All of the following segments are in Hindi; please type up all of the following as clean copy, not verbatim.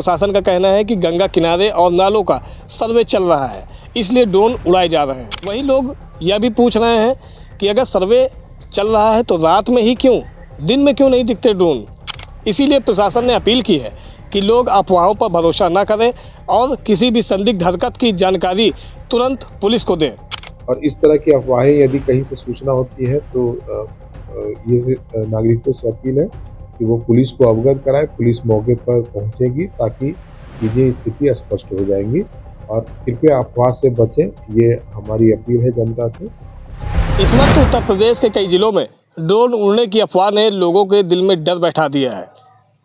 प्रशासन का कहना है कि गंगा किनारे और नालों का सर्वे चल रहा है, इसलिए ड्रोन उड़ाए जा रहे हैं। वहीं लोग यह भी पूछ रहे हैं कि अगर सर्वे चल रहा है तो रात में ही क्यों, दिन में क्यों नहीं दिखते ड्रोन। इसीलिए प्रशासन ने अपील की है कि लोग अफवाहों पर भरोसा न करें और किसी भी संदिग्ध हरकत की जानकारी तुरंत पुलिस को दें। और इस तरह की अफवाहें यदि कहीं से सूचना होती है तो ये नागरिकों से अपील है कि वो पुलिस को अवगत कराए। पुलिस मौके पर पहुंचेगी ताकि चीज़ें स्थिति स्पष्ट हो जाएंगी। और कृपया अफवाह से बचें, ये हमारी अपील है जनता से। इस वक्त उत्तर प्रदेश के कई जिलों में ड्रोन उड़ने की अफवाह ने लोगों के दिल में डर बैठा दिया है।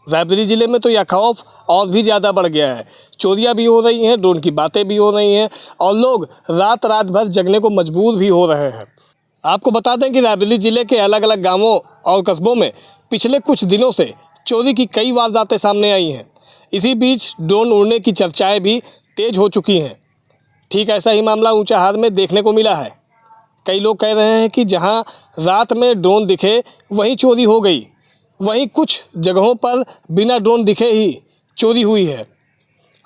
रायबरेली जिले में तो यह खौफ और भी ज़्यादा बढ़ गया है। चोरियां भी हो रही हैं, ड्रोन की बातें भी हो रही हैं और लोग रात भर जगने को मजबूर भी हो रहे हैं। आपको बता दें कि रायबरेली जिले के अलग अलग गांवों और कस्बों में पिछले कुछ दिनों से चोरी की कई वारदातें सामने आई हैं। इसी बीच ड्रोन उड़ने की चर्चाएँ भी तेज़ हो चुकी हैं। ठीक ऐसा ही मामला ऊंचाहार में देखने को मिला है। कई लोग कह रहे हैं कि जहां रात में ड्रोन दिखे वहीं चोरी हो गई, वहीं कुछ जगहों पर बिना ड्रोन दिखे ही चोरी हुई है।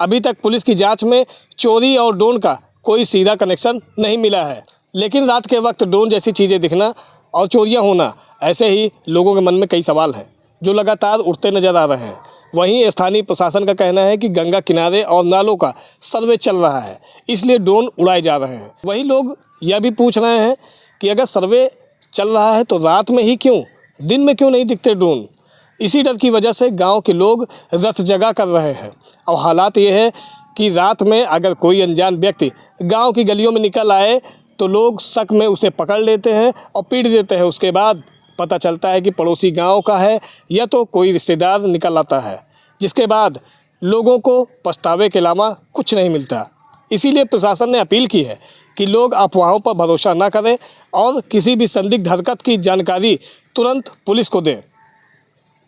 अभी तक पुलिस की जांच में चोरी और ड्रोन का कोई सीधा कनेक्शन नहीं मिला है, लेकिन रात के वक्त ड्रोन जैसी चीज़ें दिखना और चोरियां होना, ऐसे ही लोगों के मन में कई सवाल हैं जो लगातार उठते नजर आ रहे हैं। वहीं स्थानीय प्रशासन का कहना है कि गंगा किनारे और नालों का सर्वे चल रहा है, इसलिए ड्रोन उड़ाए जा रहे हैं। वहीं लोग यह भी पूछ रहे हैं कि अगर सर्वे चल रहा है तो रात में ही क्यों, दिन में क्यों नहीं दिखते ड्रोन। इसी डर की वजह से गांव के लोग रत जगा कर रहे हैं और हालात ये है कि रात में अगर कोई अनजान व्यक्ति गांव की गलियों में निकल आए तो लोग शक में उसे पकड़ लेते हैं और पीट देते हैं। उसके बाद पता चलता है कि पड़ोसी गांव का है या तो कोई रिश्तेदार निकल आता है, जिसके बाद लोगों को पछतावे के अलावा कुछ नहीं मिलता। इसीलिए प्रशासन ने अपील की है कि लोग अफवाहों पर भरोसा न करें और किसी भी संदिग्ध हरकत की जानकारी तुरंत पुलिस को दें।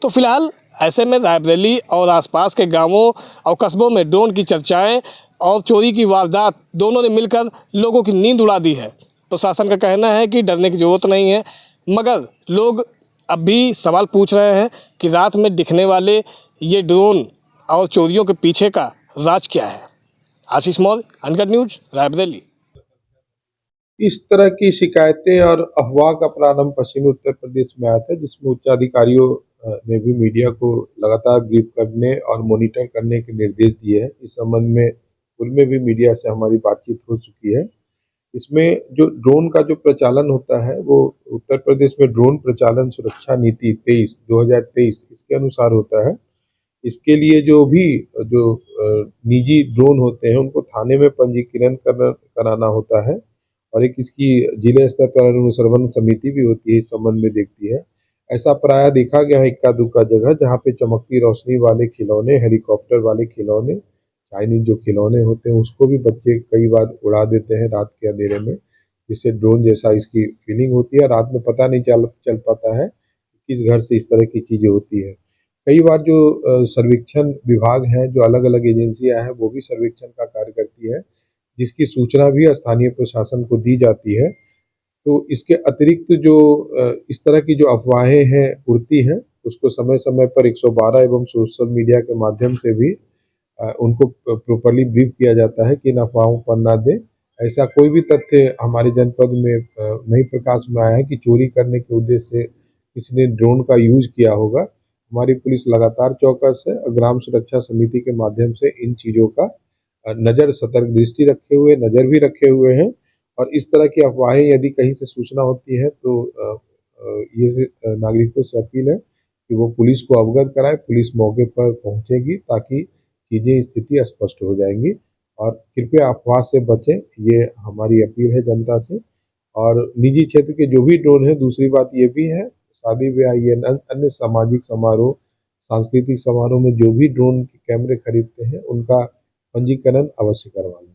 तो फिलहाल ऐसे में रायबरेली और आसपास के गांवों और कस्बों में ड्रोन की चर्चाएं और चोरी की वारदात दोनों ने मिलकर लोगों की नींद उड़ा दी है। प्रशासन का कहना है कि डरने की ज़रूरत नहीं है, मगर लोग अब भी सवाल पूछ रहे हैं कि रात में दिखने वाले ये ड्रोन और चोरियों के पीछे का राज क्या है। आशीष मौर्य, अनकट न्यूज़, रायबरेली। इस तरह की शिकायतें और अफवाह का प्रारंभ पश्चिमी उत्तर प्रदेश में आया था, जिसमें उच्चाधिकारियों ने भी मीडिया को लगातार ब्रीफ करने और मॉनिटर करने के निर्देश दिए हैं। इस संबंध में पूर्व में भी मीडिया से हमारी बातचीत हो चुकी है। इसमें जो ड्रोन का जो प्रचालन होता है वो उत्तर प्रदेश में ड्रोन प्रचालन सुरक्षा नीति 2023 इसके अनुसार होता है। इसके लिए जो निजी ड्रोन होते हैं उनको थाने में पंजीकरण कराना होता है और एक इसकी जिले स्तर पर अनुश्रवण समिति भी होती है, इस संबंध में देखती है। ऐसा प्रायः देखा गया है इक्का दुक्का जगह जहाँ पे चमकती रोशनी वाले खिलौने, हेलीकॉप्टर वाले खिलौने, चाइनीज जो खिलौने होते हैं उसको भी बच्चे कई बार उड़ा देते हैं रात के अंधेरे में, जिससे ड्रोन जैसा इसकी फीलिंग होती है। रात में पता नहीं चल पाता है किस घर से इस तरह की चीज़ें होती है। कई बार जो सर्वेक्षण विभाग हैं, जो अलग अलग एजेंसियां हैं, वो भी सर्वेक्षण का कार्य करती है, जिसकी सूचना भी स्थानीय प्रशासन को दी जाती है। तो इसके अतिरिक्त जो इस तरह की जो अफवाहें हैं उड़ती हैं, उसको समय समय पर 112 एवं सोशल मीडिया के माध्यम से भी उनको प्रॉपर्ली ब्रीफ किया जाता है कि इन अफवाहों पर ना दें। ऐसा कोई भी तथ्य हमारे जनपद में नहीं प्रकाश में आया है कि चोरी करने के उद्देश्य से किसी ने ड्रोन का यूज किया होगा। हमारी पुलिस लगातार चौकस है और ग्राम सुरक्षा समिति के माध्यम से इन चीज़ों का सतर्क दृष्टि रखे हुए, नज़र भी रखे हुए हैं। और इस तरह की अफवाहें यदि कहीं से सूचना होती है तो ये नागरिकों से अपील है कि वो पुलिस को अवगत कराए। पुलिस मौके पर पहुंचेगी ताकि चीज़ें स्थिति स्पष्ट हो जाएंगी। और कृपया अफवाह से बचें, ये हमारी अपील है जनता से। और निजी क्षेत्र के जो भी ड्रोन है, दूसरी बात ये भी है, शादी ब्याह या अन्य सामाजिक समारोह, सांस्कृतिक समारोह में जो भी ड्रोन के कैमरे खरीदते हैं उनका पंजीकरण अवश्य करवा लें।